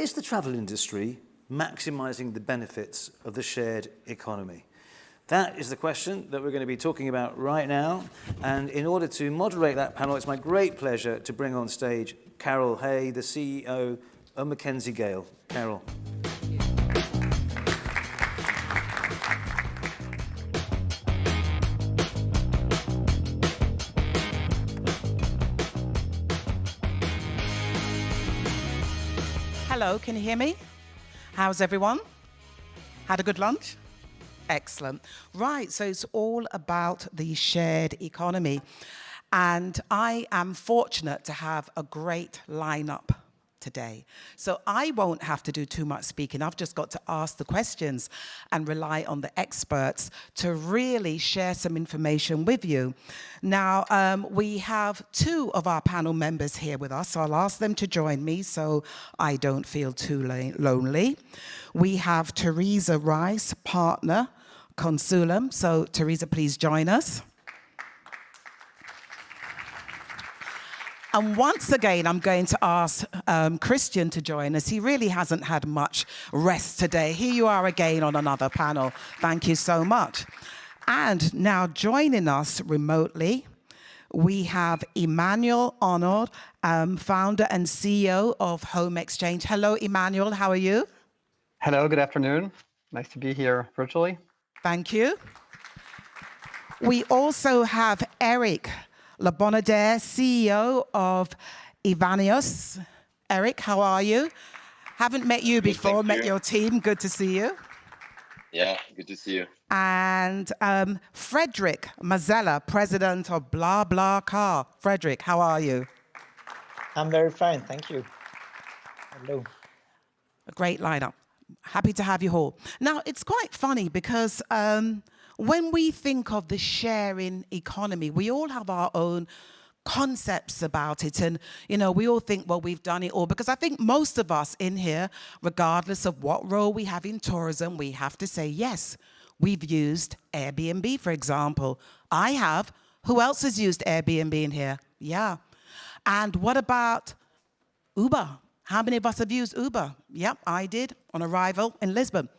is the travel industry maximising the benefits of the shared economy? That is the question that we're going to be talking about right now. And in order to moderate that panel, it's my great pleasure to bring on stage Carol Hay, the CEO of McKenzie Gayle. Carol. Hello, can you hear me? How's everyone? Had a good lunch? Excellent. Right, so it's all about the shared economy. And I am fortunate to have a great lineup today. So I won't have to do too much speaking. I've just got to ask the questions and rely on the experts to really share some information with you. Now, we have two of our panel members here with us, so I'll ask them to join me so I don't feel too lonely. We have Theresa Rice, partner, Consulum. So Theresa, please join us. And once again, I'm going to ask Christian to join us. He really hasn't had much rest today. Here you are again on another panel. Thank you so much. And now joining us remotely, we have Emmanuel, Arnaud, founder and CEO of Home Exchange. Hello, Emmanuel. How are you? Hello, good afternoon. Nice to be here virtually. Thank you. We also have Éric, Bonnardière, CEO of Evaneos. Éric, how are you? Haven't met you before, met your team. Good to see you. Yeah, good to see you. And Frédéric Mazzella, president of BlablaCar. Frédéric, how are you? I'm very fine, thank you. Hello. A great lineup. Happy to have you all. Now, it's quite funny because when we think of the sharing economy, we all have our own concepts about it. And, you know, we all think, well, we've done it all. Because I think most of us in here, regardless of what role we have in tourism, we have to say, yes, we've used Airbnb, for example. I have. Who else has used Airbnb in here? Yeah. And what about Uber? How many of us have used Uber? Yep, I did on arrival in Lisbon.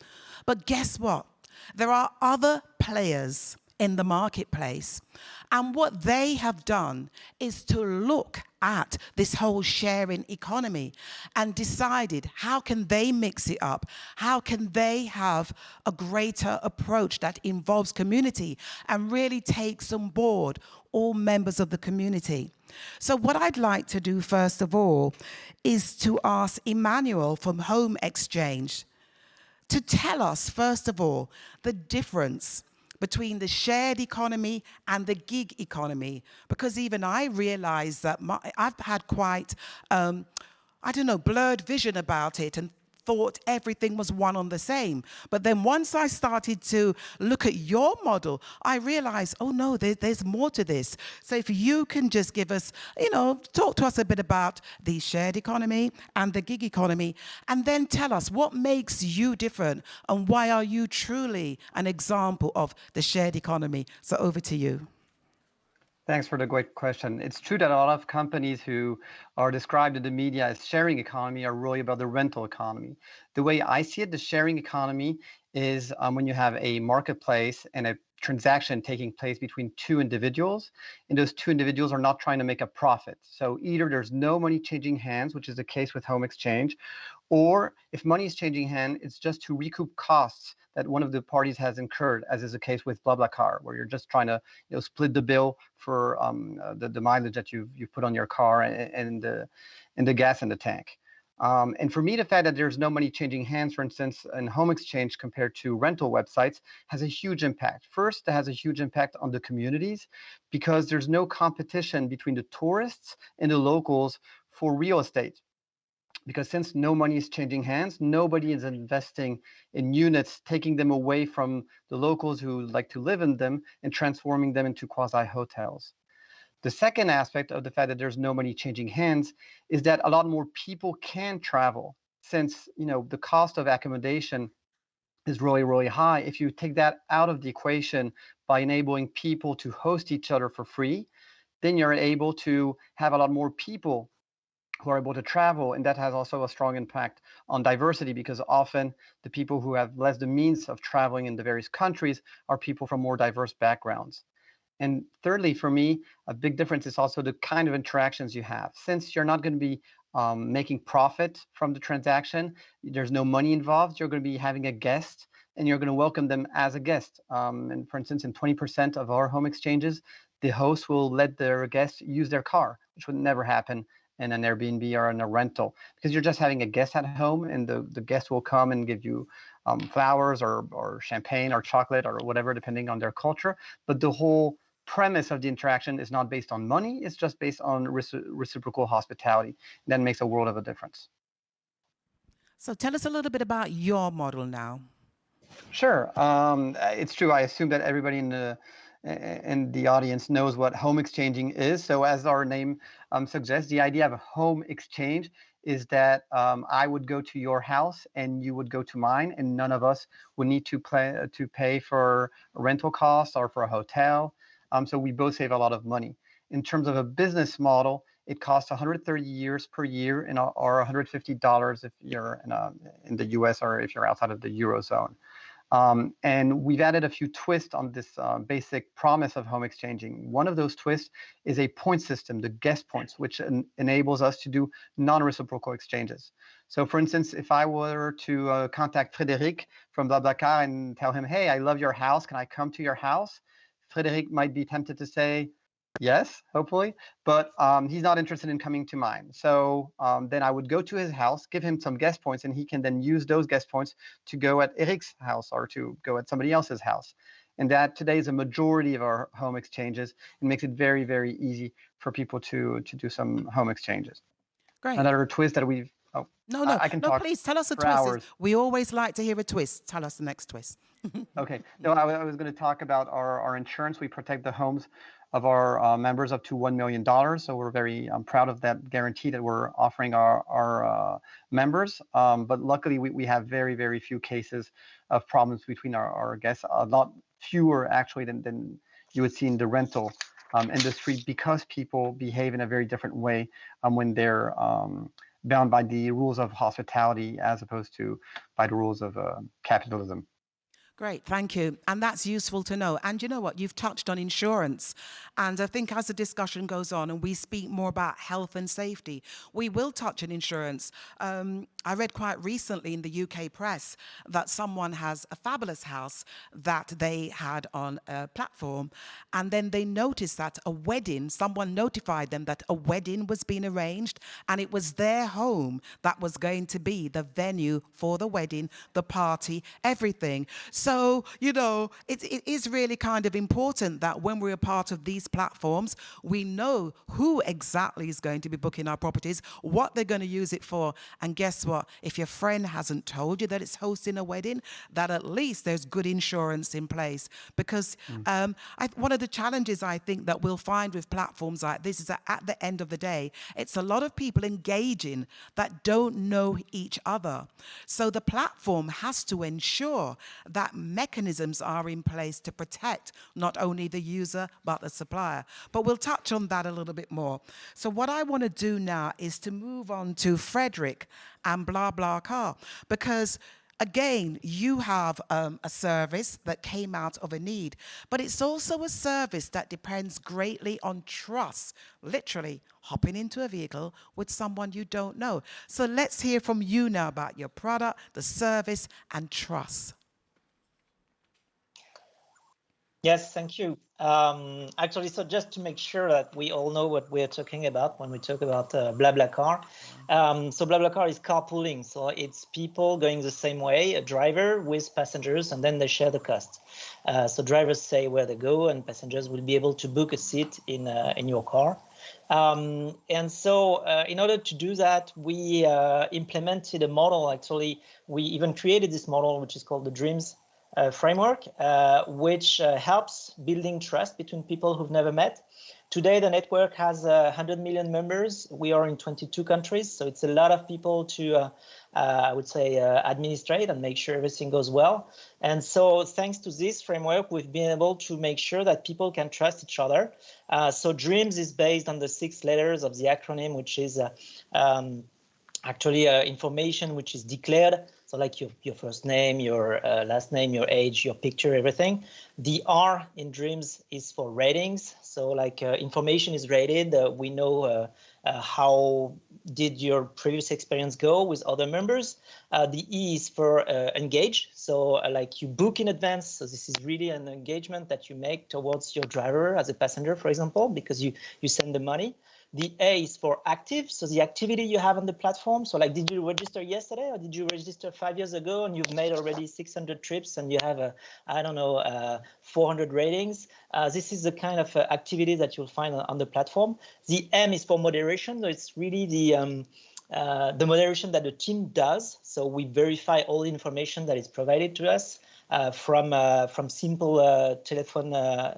But guess what? There are other players in the marketplace. And what they have done is to look at this whole sharing economy and decided how can they mix it up? How can they have a greater approach that involves community and really takes on board all members of the community? So what I'd like to do first of all is to ask Emmanuel from Home Exchange to tell us, first of all, the difference between the shared economy and the gig economy. Because even I realize that I've had quite, blurred vision about it and thought everything was one on the same. But then once I started to look at your model, I realized, oh no, there's more to this. So if you can just give us, talk to us a bit about the shared economy and the gig economy, and then tell us what makes you different and why are you truly an example of the shared economy. So over to you. Thanks for the great question. It's true that a lot of companies who are described in the media as sharing economy are really about the rental economy. The way I see it, the sharing economy is when you have a marketplace and a transaction taking place between two individuals, and those two individuals are not trying to make a profit. So either there's no money changing hands, which is the case with Home Exchange, or if money is changing hands, it's just to recoup costs that one of the parties has incurred, as is the case with BlablaCar, where you're just trying to split the bill for the mileage that you've put on your car and the gas in the tank. And for me, the fact that there's no money changing hands, for instance, in Home Exchange compared to rental websites has a huge impact. First, it has a huge impact on the communities because there's no competition between the tourists and the locals for real estate. Because since no money is changing hands, nobody is investing in units, taking them away from the locals who like to live in them and transforming them into quasi-hotels. The second aspect of the fact that there's no money changing hands is that a lot more people can travel. Since the cost of accommodation is really, really high, if you take that out of the equation by enabling people to host each other for free, then you're able to have a lot more people who are able to travel, and that has also a strong impact on diversity, because often the people who have less the means of traveling in the various countries are people from more diverse backgrounds. And thirdly, for me, a big difference is also the kind of interactions you have. Since you're not going to be making profit from the transaction, there's no money involved, you're going to be having a guest and you're going to welcome them as a guest. And for instance, in 20% of our home exchanges, the host will let their guests use their car, which would never happen in an Airbnb or in a rental, because you're just having a guest at home, and the guest will come and give you flowers or champagne or chocolate or whatever, depending on their culture. But the whole premise of the interaction is not based on money, it's just based on reciprocal hospitality. That makes a world of a difference. So tell us a little bit about your model now. Sure. It's true. I assume that everybody in the audience knows what home exchanging is. So as our name suggests, the idea of a home exchange is that I would go to your house and you would go to mine, and none of us would need to pay for rental costs or for a hotel. So we both save a lot of money. In terms of a business model, it costs 130 years per year, or $150 if you're in the US or if you're outside of the Eurozone. And we've added a few twists on this basic promise of home exchanging. One of those twists is a point system, the guest points, which enables us to do non-reciprocal exchanges. So for instance, if I were to contact Frédéric from BlablaCar and tell him, hey, I love your house, can I come to your house? Frédéric might be tempted to say yes, hopefully, but he's not interested in coming to mine. So then I would go to his house, give him some guest points, and he can then use those guest points to go at Eric's house or to go at somebody else's house. And that today is a majority of our home exchanges. It makes it very, very easy for people to do some home exchanges. Great. Another twist that we've No, I can talk please tell us a for twist. hours. We always like to hear a twist. Tell us the next twist. Okay. No, I was going to talk about our insurance. We protect the homes of our members up to $1 million. So we're very proud of that guarantee that we're offering our members. But luckily, we have very, very few cases of problems between our guests. A lot fewer, actually, than you would see in the rental industry, because people behave in a very different way when they're bound by the rules of hospitality as opposed to by the rules of capitalism. Great, thank you. And that's useful to know. And you know what? You've touched on insurance. And I think as the discussion goes on and we speak more about health and safety, we will touch on insurance. I read quite recently in the UK press that someone has a fabulous house that they had on a platform. And then they noticed that someone notified them that a wedding was being arranged, and it was their home that was going to be the venue for the wedding, the party, everything. So, you know, it is really kind of important that when we're a part of these platforms, we know who exactly is going to be booking our properties, what they're going to use it for. And guess what? If your friend hasn't told you that it's hosting a wedding, that at least there's good insurance in place. Because one of the challenges I think that we'll find with platforms like this is that at the end of the day, it's a lot of people engaging that don't know each other. So the platform has to ensure that mechanisms are in place to protect not only the user but the supplier. But we'll touch on that a little bit more. So what I want to do now is to move on to Frédéric and BlablaCar, because again, you have a service that came out of a need, but it's also a service that depends greatly on trust, literally hopping into a vehicle with someone you don't know. So let's hear from you now about your product, the service, and trust. Yes, thank you. Actually, so just to make sure that we all know what we're talking about when we talk about BlablaCar. So BlablaCar is carpooling. So it's people going the same way, a driver with passengers, and then they share the cost. So drivers say where they go, and passengers will be able to book a seat in your car. And so in order to do that, we implemented a model. Actually, we even created this model, which is called the Dreams framework, which helps building trust between people who've never met Today, the network has 100 million members. We are in 22 countries, so it's a lot of people to, I would say, administrate and make sure everything goes well. And so thanks to this framework, we've been able to make sure that people can trust each other. So DREAMS is based on the 6 letters of the acronym, which is actually information which is declared. So like your first name, your last name, your age, your picture, everything. The R in DREAMS is for ratings. So like information is rated. We know how did your previous experience go with other members. The E is for engage. So like you book in advance. So this is really an engagement that you make towards your driver as a passenger, for example, because you send the money. The A is for active, so the activity you have on the platform. So like, did you register yesterday or did you register 5 years ago and you've made already 600 trips and you have, 400 ratings? This is the kind of activity that you'll find on the platform. The M is for moderation. So it's really the moderation that the team does. So we verify all the information that is provided to us from simple telephone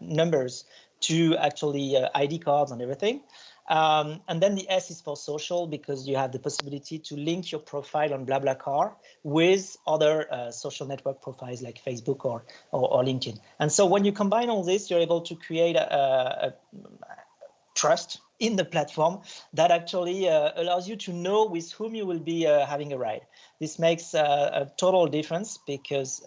numbers to actually ID cards and everything. And then the S is for social, because you have the possibility to link your profile on BlablaCar with other social network profiles like Facebook or LinkedIn. And so when you combine all this, you're able to create a trust in the platform that actually allows you to know with whom you will be having a ride. This makes a total difference, because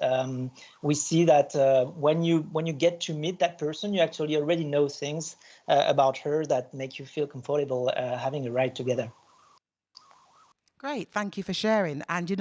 we see that when you get to meet that person, you actually already know things about her that make you feel comfortable having a ride together. Great, thank you for sharing. And,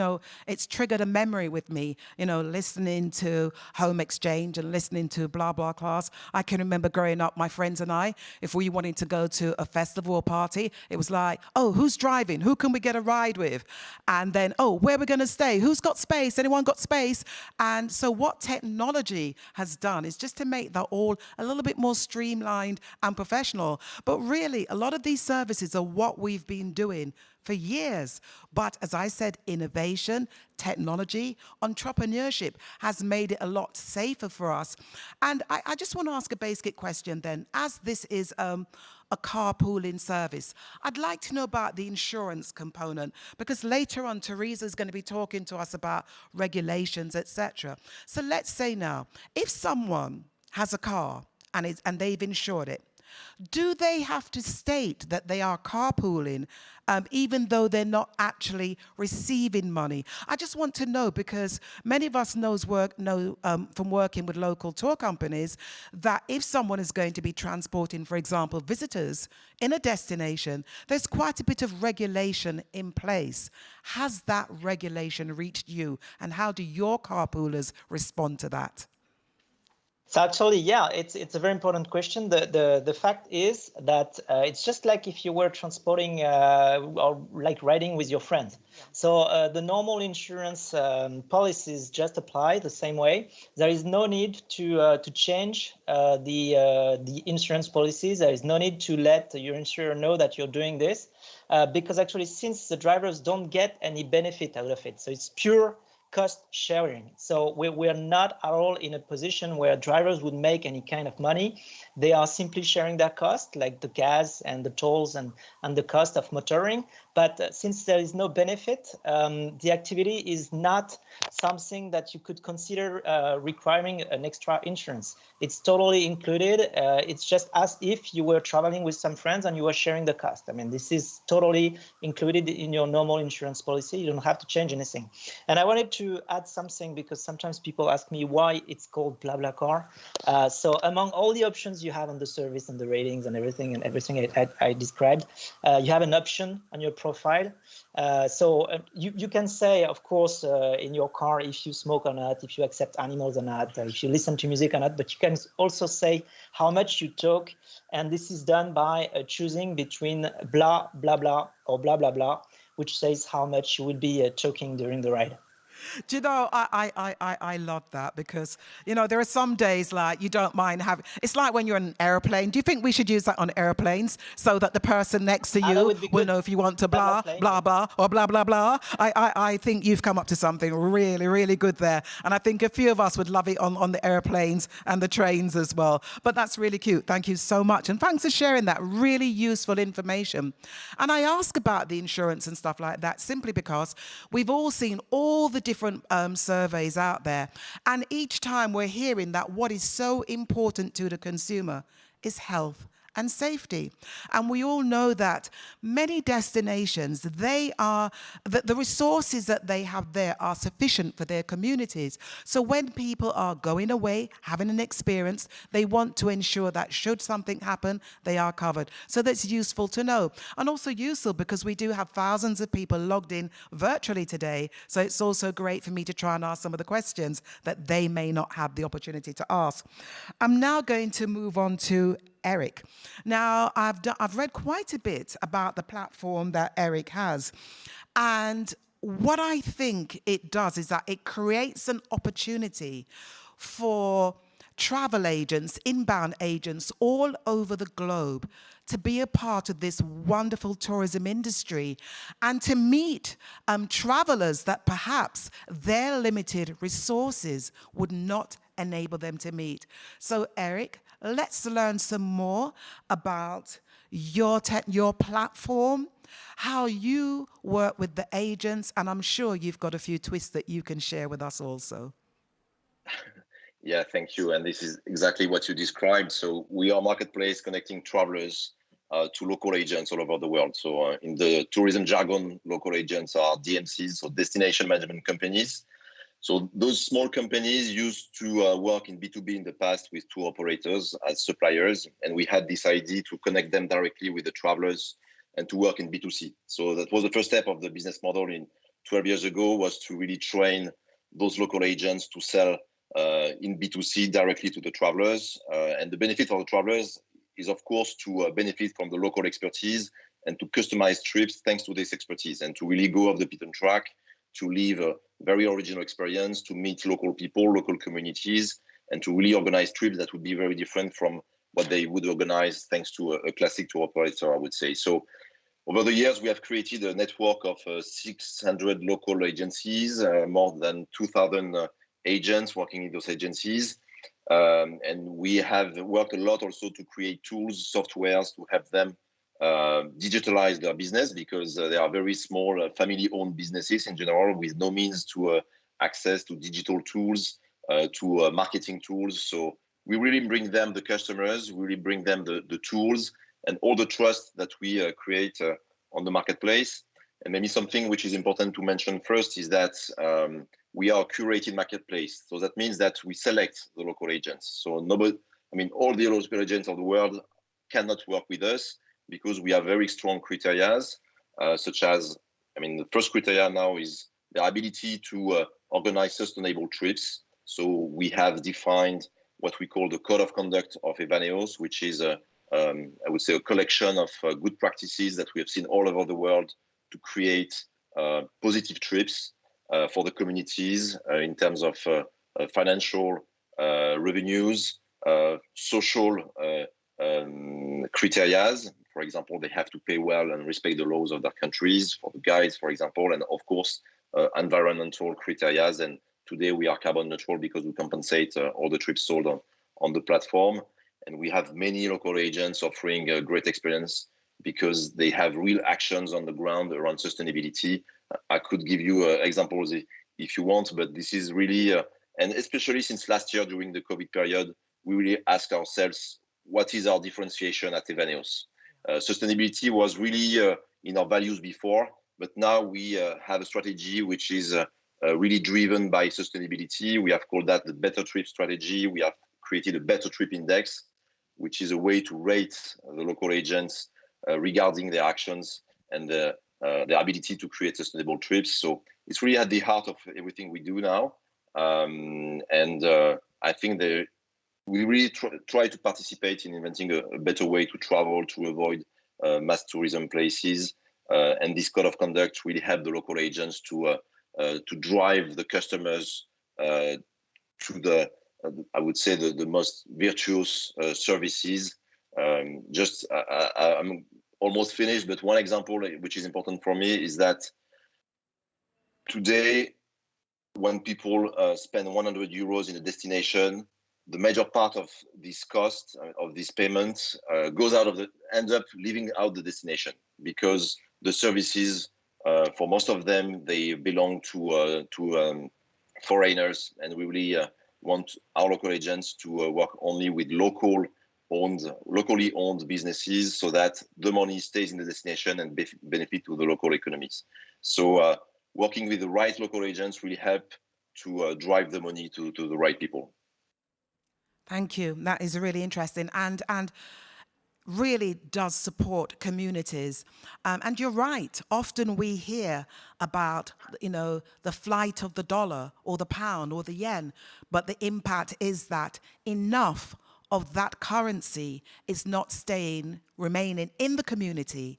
it's triggered a memory with me, listening to Home Exchange and listening to BlablaCar. I can remember growing up, my friends and I, if we wanted to go to a festival or party, it was like, oh, who's driving? Who can we get a ride with? And then, oh, where are we going to stay? Who's got space? Anyone got space? And so what technology has done is just to make that all a little bit more streamlined and professional. But really, a lot of these services are what we've been doing for years. But as I said, innovation, technology, entrepreneurship has made it a lot safer for us. And I just want to ask a basic question then. As this is a carpooling service, I'd like to know about the insurance component, because later on Theresa is going to be talking to us about regulations, etc. So let's say now, if someone has a car and they've insured it, do they have to state that they are carpooling, even though they're not actually receiving money? I just want to know, because many of us know from working with local tour companies that if someone is going to be transporting, for example, visitors in a destination, there's quite a bit of regulation in place. Has that regulation reached you, and how do your carpoolers respond to that? So actually, yeah, it's a very important question. The fact is that it's just like if you were transporting or like riding with your friends. Yeah. So the normal insurance policies just apply the same way. There is no need to change the insurance policies. There is no need to let your insurer know that you're doing this, because actually, since the drivers don't get any benefit out of it, so it's pure cost sharing. So we're not at all in a position where drivers would make any kind of money. They are simply sharing their cost, like the gas and the tolls and the cost of motoring. But since there is no benefit, the activity is not something that you could consider requiring an extra insurance. It's totally included. It's just as if you were traveling with some friends and you were sharing the cost. I mean, this is totally included in your normal insurance policy. You don't have to change anything. And I wanted to add something, because sometimes people ask me why it's called BlablaCar. So among all the options you have on the service and the ratings and everything I described, you have an option on your profile. So you can say, of course, in your car, if you smoke or not, if you accept animals or not, if you listen to music or not, but you can also say how much you talk. And this is done by choosing between blah, blah, blah, or blah, blah, blah, which says how much you will be talking during the ride. Do you know, I love that because, you know, there are some days like you don't mind having, it's like when you're on an airplane. Do you think we should use that on airplanes so that the person next to That you would be will good. know if you want to blah, BlablaPlane, blah, yeah. blah, or blah, blah, blah? I think you've come up to something really, really good there. And I think a few of us would love it on the airplanes and the trains as well. But that's really cute. Thank you so much. And thanks for sharing that really useful information. And I ask about the insurance and stuff like that simply because we've all seen all the different surveys out there. And each time we're hearing that what is so important to the consumer is health and safety. And we all know that many destinations, the resources that they have there are sufficient for their communities. So when people are going away, having an experience, they want to ensure that should something happen, they are covered. So that's useful to know. And also useful because we do have thousands of people logged in virtually today. So it's also great for me to try and ask some of the questions that they may not have the opportunity to ask. I'm now going to move on to Éric. Now, I've read quite a bit about the platform that Éric has. And what I think it does is that it creates an opportunity for travel agents, inbound agents all over the globe to be a part of this wonderful tourism industry and to meet travelers that perhaps their limited resources would not enable them to meet. So, Éric, let's learn some more about your platform, how you work with the agents, and I'm sure you've got a few twists that you can share with us also. Yeah, thank you. And this is exactly what you described. So we are a marketplace connecting travelers to local agents all over the world. So in the tourism jargon, local agents are DMCs, so destination management companies. So those small companies used to work in B2B in the past with tour operators as suppliers. And we had this idea to connect them directly with the travelers and to work in B2C. So that was the first step of the business model in 12 years ago, was to really train those local agents to sell in B2C directly to the travelers. And the benefit for the travelers is, of course, to benefit from the local expertise and to customize trips thanks to this expertise and to really go off the beaten track, to live a very original experience, to meet local people, local communities, and to really organize trips that would be very different from what they would organize thanks to a classic tour operator, I would say. So over the years, we have created a network of 600 local agencies, more than 2,000 agents working in those agencies. And we have worked a lot also to create tools, softwares to help them digitalize their business, because they are very small family-owned businesses in general with no means to access to digital tools, to marketing tools. So we really bring them the customers, we really bring them the tools and all the trust that we create on the marketplace. And maybe something which is important to mention first is that we are a curated marketplace. So that means that we select the local agents. So all the local agents of the world cannot work with us because we have very strong criteria, such as, the first criteria now is the ability to organize sustainable trips. So we have defined what we call the code of conduct of Evaneos, which is I would say a collection of good practices that we have seen all over the world to create positive trips for the communities in terms of financial revenues, social criteria. For example, they have to pay well and respect the laws of their countries, for the guides, for example, and of course, environmental criteria. And today we are carbon neutral because we compensate all the trips sold on the platform. And we have many local agents offering a great experience because they have real actions on the ground around sustainability. I could give you examples if you want, but this is really, and especially since last year during the COVID period, we really ask ourselves, what is our differentiation at Evaneos? Sustainability was really in our values before, but now we have a strategy which is really driven by sustainability. We have called that the Better Trip strategy. We have created a Better Trip Index, which is a way to rate the local agents regarding their actions and their ability to create sustainable trips. So it's really at the heart of everything we do now. I think we really try to participate in inventing a better way to travel, to avoid mass tourism places. And this code of conduct really help the local agents to to drive the customers to the, I would say, the most virtuous services. I'm almost finished, but one example which is important for me is that today, when people spend 100 euros in a destination, the major part of this cost of this payment ends up leaving out the destination, because the services, for most of them, they belong to foreigners, and we really want our local agents to work only with locally owned businesses, so that the money stays in the destination and benefit to the local economies. So working with the right local agents really help to drive the money to the right people. Thank you. That is really interesting and really does support communities. And you're right. Often we hear about, the flight of the dollar or the pound or the yen, but the impact is that enough of that currency is not remaining in the community.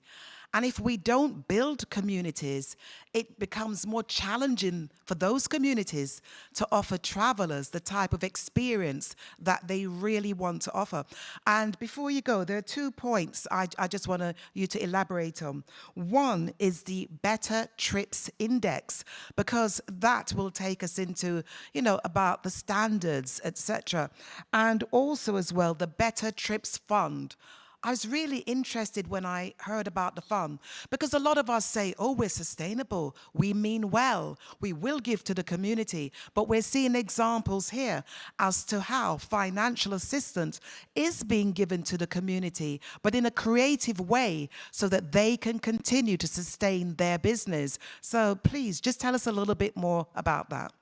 And if we don't build communities, it becomes more challenging for those communities to offer travelers the type of experience that they really want to offer. And before you go, there are 2 points I just want you to elaborate on. One is the Better Trips Index, because that will take us into, about the standards, etc. And also as well, the Better Trips Fund. I was really interested when I heard about the fund, because a lot of us say, oh, we're sustainable, we mean well, we will give to the community, but we're seeing examples here as to how financial assistance is being given to the community, but in a creative way so that they can continue to sustain their business. So please, just tell us a little bit more about that.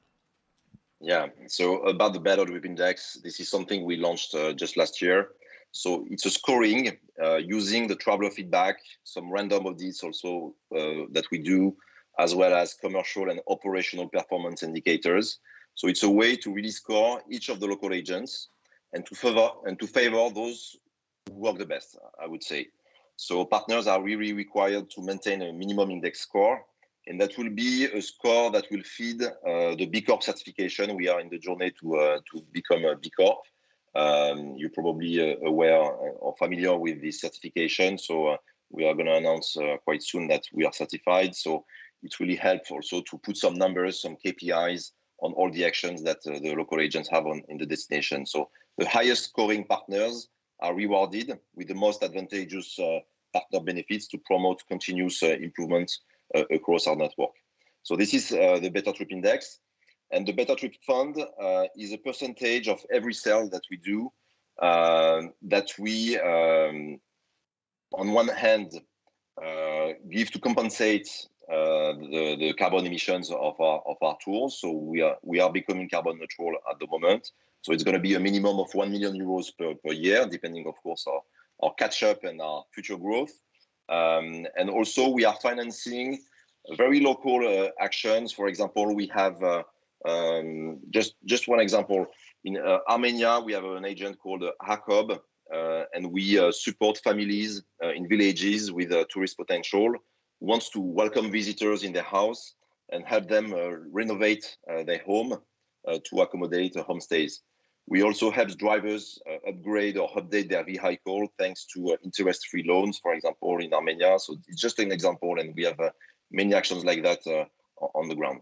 Yeah, so about the Better Trip Index, this is something we launched just last year. So it's a scoring using the traveler feedback, some random audits also that we do, as well as commercial and operational performance indicators. So it's a way to really score each of the local agents and to favor those who work the best, I would say. So partners are really required to maintain a minimum index score, and that will be a score that will feed the B Corp certification. We are in the journey to become a B Corp. You're probably aware or familiar with this certification. So we are going to announce quite soon that we are certified. So it really helps also to put some numbers, some KPIs on all the actions that the local agents have in the destination. So the highest scoring partners are rewarded with the most advantageous partner benefits to promote continuous improvement across our network. So this is the Better Trip Index. And the Better Trip Fund is a percentage of every sale that we do, that we, on one hand, give to compensate the carbon emissions of our tours. So we are becoming carbon neutral at the moment. So it's going to be a minimum of 1 million euros per year, depending, of course, our catch up and our future growth. And also we are financing very local actions. For example, we have just one example. In Armenia, we have an agent called Jacob, and we support families in villages with tourist potential, who wants to welcome visitors in their house and help them renovate their home to accommodate homestays. We also help drivers upgrade or update their vehicle thanks to interest-free loans, for example, in Armenia. So it's just an example, and we have many actions like that on the ground.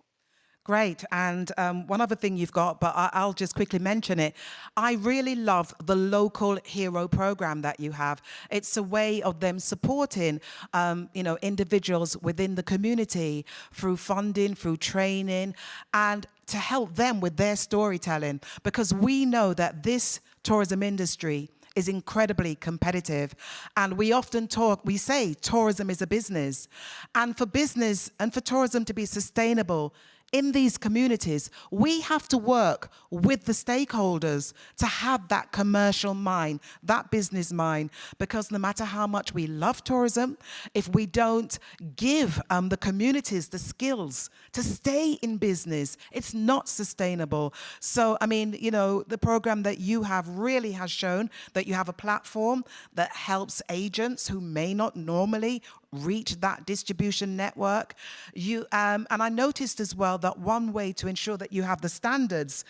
Great. And one other thing you've got, but I'll just quickly mention it. I really love the local hero program that you have. It's a way of them supporting, individuals within the community through funding, through training, and to help them with their storytelling, because we know that this tourism industry is incredibly competitive. And we often we say tourism is a business. And for business and for tourism to be sustainable in these communities, we have to work with the stakeholders to have that commercial mind, that business mind, because no matter how much we love tourism, if we don't give the communities the skills to stay in business, it's not sustainable. So, the program that you have really has shown that you have a platform that helps agents who may not normally reach that distribution network. And I noticed as well that one way to ensure that you have the standards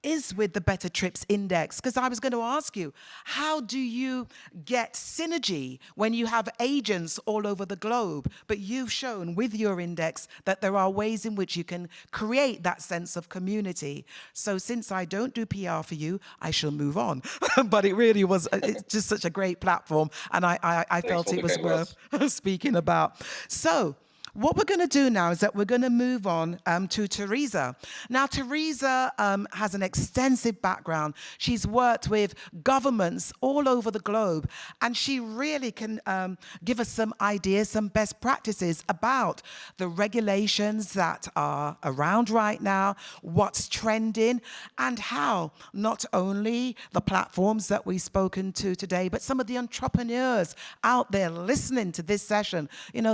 is with the Better Trips Index, because I was going to ask you, how do you get synergy when you have agents all over the globe? But you've shown with your index that there are ways in which you can create that sense of community. So since I don't do PR for you, I shall move on. But it really was, it's just such a great platform, and I felt it was worth speaking about. So what we're going to do now is that we're going to move on to Theresa. Now, Theresa has an extensive background. She's worked with governments all over the globe, and she really can give us some ideas, some best practices about the regulations that are around right now, what's trending, and how not only the platforms that we've spoken to today, but some of the entrepreneurs out there listening to this session,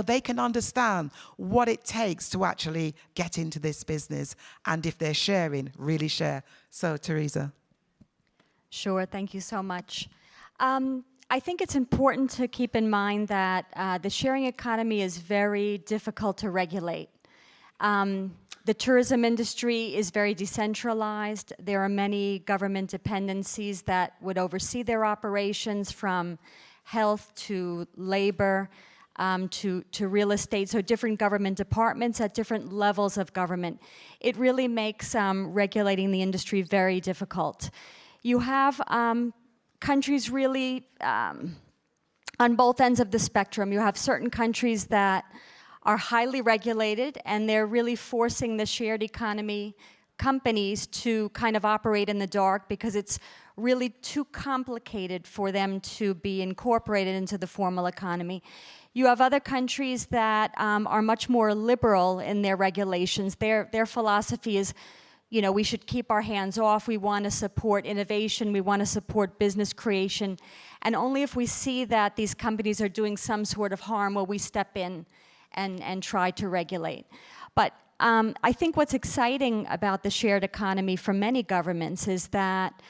they can understand what it takes to actually get into this business, and if they're sharing, really share. So, Theresa. Sure, thank you so much. I think it's important to keep in mind that the sharing economy is very difficult to regulate. The tourism industry is very decentralized. There are many government dependencies that would oversee their operations, from health to labor, to real estate, so different government departments at different levels of government. It really makes regulating the industry very difficult. You have countries really on both ends of the spectrum. You have certain countries that are highly regulated, and they're really forcing the shared economy companies to kind of operate in the dark because it's really too complicated for them to be incorporated into the formal economy. You have other countries that are much more liberal in their regulations. Their philosophy is, we should keep our hands off. We want to support innovation. We want to support business creation. And only if we see that these companies are doing some sort of harm will we step in and try to regulate. But I think what's exciting about the shared economy for many governments is that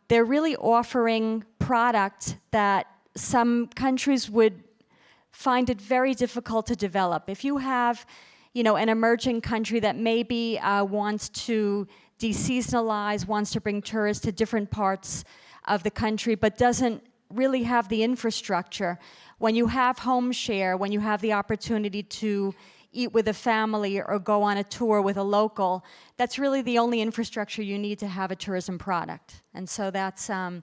they're really offering product that some countries would find it very difficult to develop. If you have, an emerging country that maybe wants to deseasonalize, wants to bring tourists to different parts of the country, but doesn't really have the infrastructure, when you have home share, when you have the opportunity to eat with a family or go on a tour with a local, that's really the only infrastructure you need to have a tourism product. And so that's, I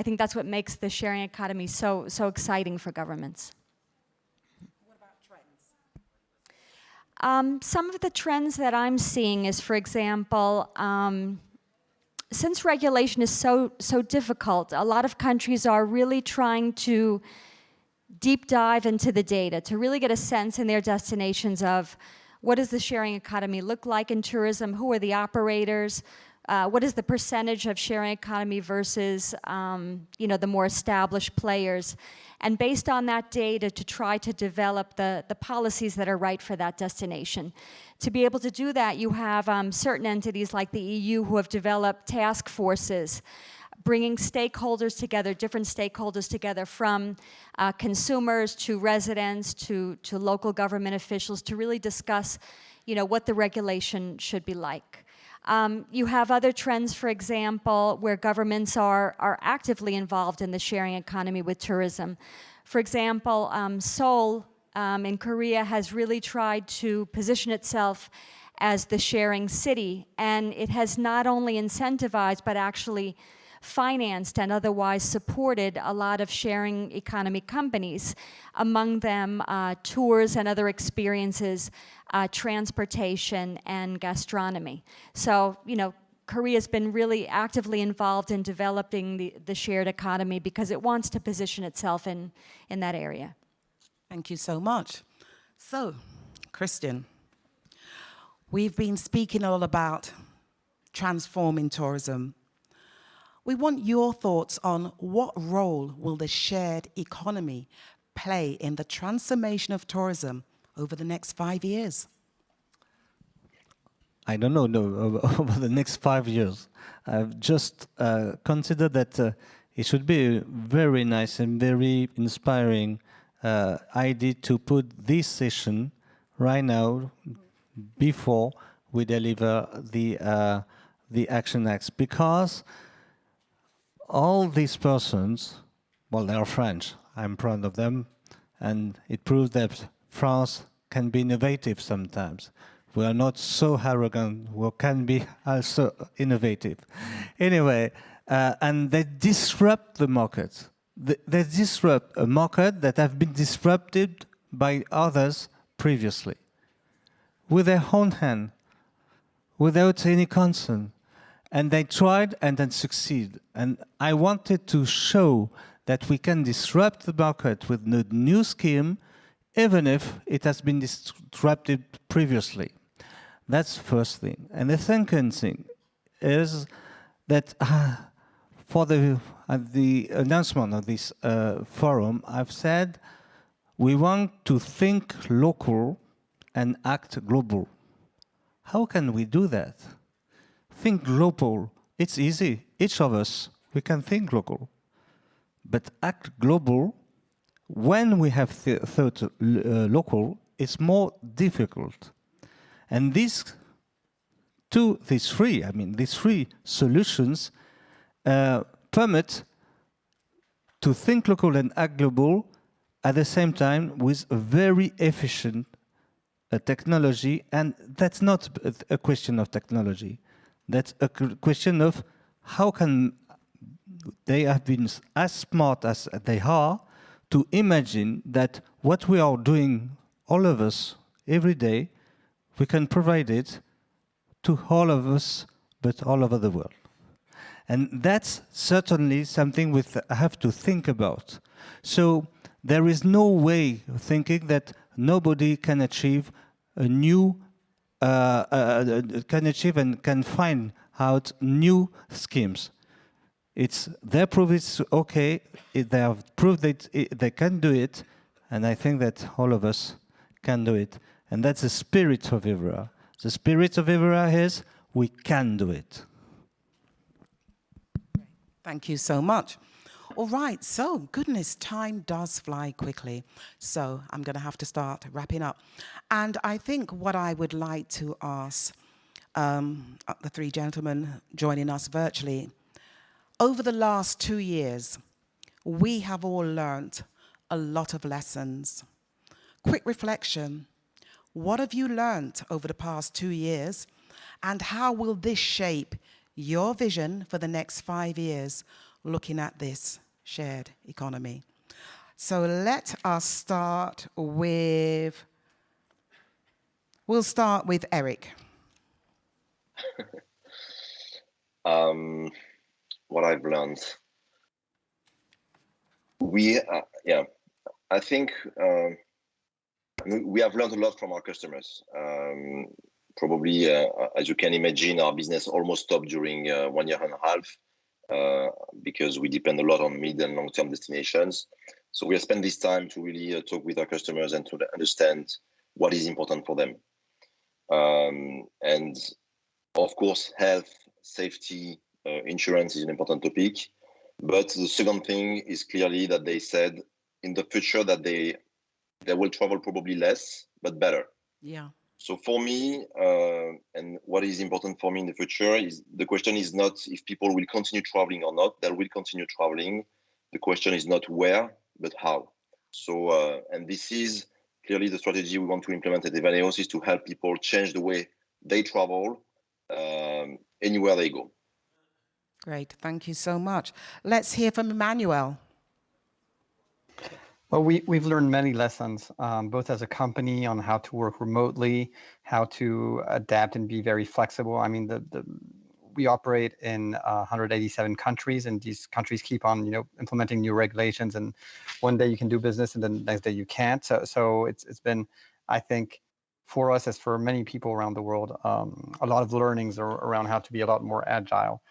think that's what makes the sharing economy so exciting for governments. Some of the trends that I'm seeing is, for example, since regulation is so difficult, a lot of countries are really trying to deep dive into the data to really get a sense in their destinations of what does the sharing economy look like in tourism, who are the operators, what is the percentage of sharing economy versus the more established players, and based on that data to try to develop the policies that are right for that destination. To be able to do that, you have certain entities like the EU who have developed task forces, bringing stakeholders together, different stakeholders together, from consumers to residents to local government officials, to really discuss what the regulation should be like. You have other trends, for example, where governments are actively involved in the sharing economy with tourism. For example, Seoul in Korea has really tried to position itself as the sharing city, and it has not only incentivized but actually financed and otherwise supported a lot of sharing economy companies, among them tours and other experiences, transportation, and gastronomy. So, Korea's been really actively involved in developing the shared economy because it wants to position itself in that area. Thank you so much. So, Christian, we've been speaking all about transforming tourism. We want your thoughts on what role will the shared economy play in the transformation of tourism over the next 5 years? I don't know, no, over the next 5 years. I've just considered that it should be very nice and very inspiring idea to put this session right now before we deliver the Action Acts, because all these persons, well, they are French. I'm proud of them, and it proves that France can be innovative sometimes. We are not so arrogant. We can be also innovative. Anyway, and they disrupt the market. They disrupt a market that have been disrupted by others previously, with their own hand, without any concern. And they tried and then succeed. And I wanted to show that we can disrupt the market with the new scheme, even if it has been disrupted previously. That's the first thing. And the second thing is that for the announcement of this forum, I've said we want to think local and act global. How can we do that? Think global, it's easy. Each of us, we can think local. But act global, when we have thought local, it's more difficult. And these three solutions permit to think local and act global at the same time with a very efficient technology. And that's not a question of technology. That's a question of how can they have been as smart as they are to imagine that what we are doing, all of us, every day, we can provide it to all of us, but all over the world. And that's certainly something we have to think about. So there is no way of thinking that nobody can achieve a new can achieve and can find out new schemes. It's their proof it's okay. They have proved that they can do it, and I think that all of us can do it. And that's the spirit of Evora. The spirit of Evora is we can do it. Thank you so much. All right, so goodness, time does fly quickly. So I'm going to have to start wrapping up. And I think what I would like to ask the three gentlemen joining us virtually, over the last 2 years, we have all learned a lot of lessons. Quick reflection, what have you learned over the past 2 years? And how will this shape your vision for the next 5 years looking at this shared economy? So let us start with, we'll start with Éric. What I've learned. I think we have learned a lot from our customers. Probably, as you can imagine, our business almost stopped during 1 year and a half because we depend a lot on mid and long-term destinations. So we have spent this time to really talk with our customers and to understand what is important for them. And of course, health, safety, insurance is an important topic. But the second thing is clearly that they said in the future that they will travel probably less, but better. Yeah. So for me, and what is important for me in the future is the question is not if people will continue traveling or not. They will continue traveling. The question is not where, but how. So, and this is clearly the strategy we want to implement at Evaneos, is to help people change the way they travel anywhere they go. Great, thank you so much. Let's hear from Emmanuel. Well, we've learned many lessons, both as a company on how to work remotely, how to adapt and be very flexible. I mean, we operate in 187 countries, and these countries keep on, implementing new regulations. And one day you can do business, and then the next day you can't. So it's been, I think, for us, as for many people around the world, a lot of learnings around how to be a lot more agile.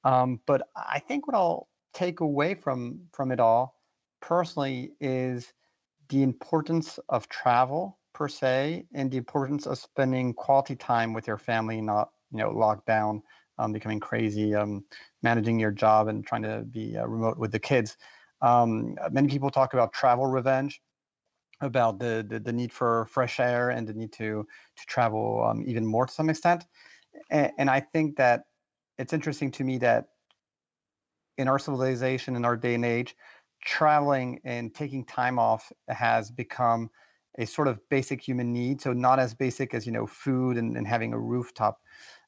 But I think what I'll take away from it all personally is the importance of travel per se, and the importance of spending quality time with your family, not locked down, becoming crazy, managing your job and trying to be remote with the kids. Many people talk about travel revenge. about the need for fresh air and the need to travel even more to some extent. And I think that it's interesting to me that in our civilization, in our day and age, traveling and taking time off has become a sort of basic human need. So not as basic as, food and having a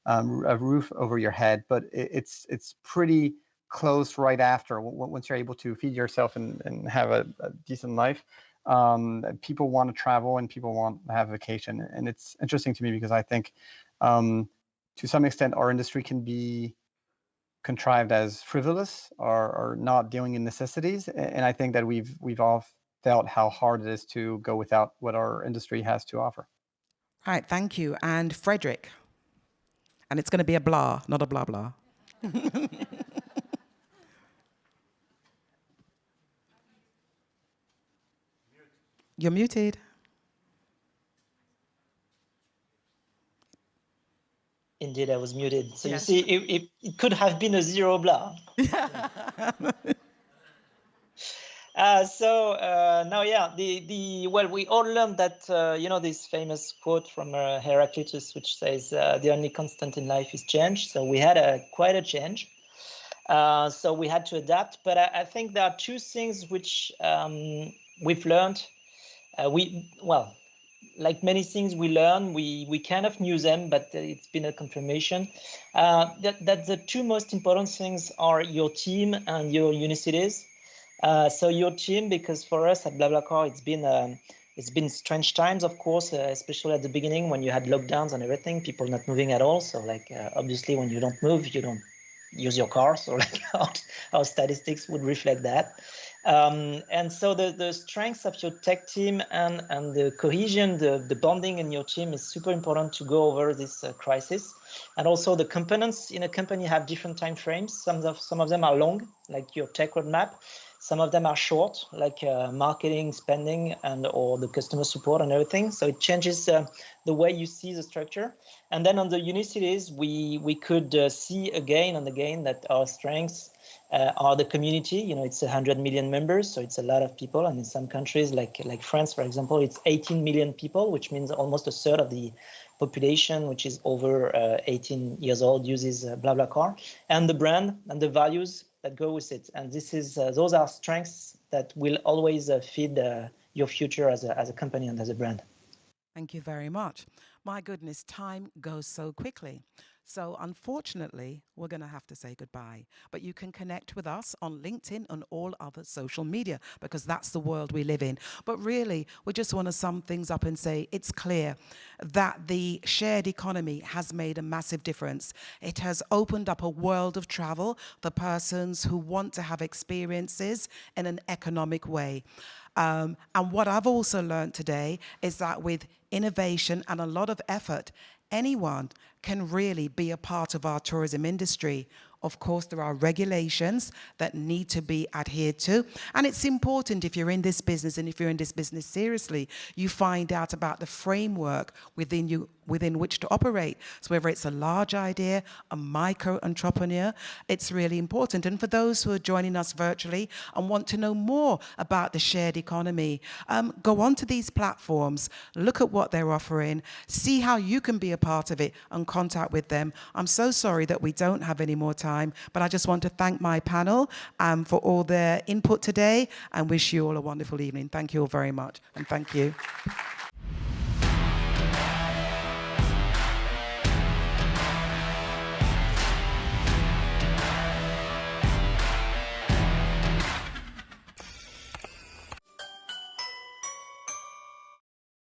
a roof over your head, but it's pretty close right after. Once you're able to feed yourself and have a decent life, people want to travel and people want to have vacation. And it's interesting to me because I think to some extent our industry can be contrived as frivolous or not dealing in necessities. And I think that we've all felt how hard it is to go without what our industry has to offer. All right, thank you. And Frédéric. And it's going to be a blah, not a blah blah. You're muted. Indeed, I was muted. So Yes. you see, it could have been a zero blah. Now, yeah, well, we all learned that this famous quote from Heraclitus, which says the only constant in life is change. So we had quite a change. So we had to adapt. But I think there are two things which we've learned. Like many things we learn, we kind of knew them, but it's been a confirmation that the two most important things are your team and your unicities. So your team, because for us at BlablaCar, it's been strange times, of course, especially at the beginning when you had lockdowns and everything, people not moving at all. So obviously when you don't move, you don't use your car. So our statistics would reflect that. And so the strength of your tech team and the cohesion, the bonding in your team is super important to go over this crisis. And also the components in a company have different time frames. Some of them are long, like your tech roadmap. Some of them are short, like marketing, spending, or the customer support and everything. So it changes the way you see the structure. And then on the unicities, we could see again and again that our strengths are the community. It's 100 million members, so it's a lot of people. And in some countries, like France, for example, it's 18 million people, which means almost a third of the population, which is over 18 years old, uses BlablaCar, and the brand and the values that go with it. And those are strengths that will always feed your future as a company and as a brand. Thank you very much. My goodness, time goes so quickly. So unfortunately, we're going to have to say goodbye. But you can connect with us on LinkedIn and all other social media because that's the world we live in. But really, we just want to sum things up and say it's clear that the shared economy has made a massive difference. It has opened up a world of travel for persons who want to have experiences in an economic way. And what I've also learned today is that with innovation and a lot of effort, anyone can really be a part of our tourism industry. Of course, there are regulations that need to be adhered to. And it's important if you're in this business and if you're in this business seriously, you find out about the framework within which to operate. So whether it's a large idea, a micro entrepreneur, it's really important. And for those who are joining us virtually and want to know more about the shared economy, go onto these platforms, look at what they're offering, see how you can be a part of it and contact with them. I'm so sorry that we don't have any more time, but I just want to thank my panel for all their input today and wish you all a wonderful evening. Thank you all very much, and thank you.